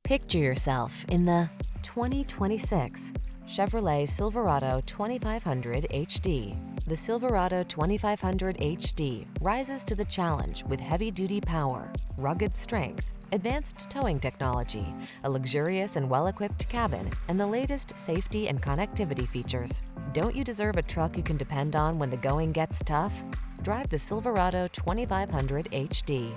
Picture yourself in the 2026 Chevrolet Silverado 2500 HD. The Silverado 2500 HD rises to the challenge with heavy-duty power, rugged strength, advanced towing technology, a luxurious and well-equipped cabin, and the latest safety and connectivity features. Don't you deserve a truck you can depend on when the going gets tough? Drive the Silverado 2500 HD.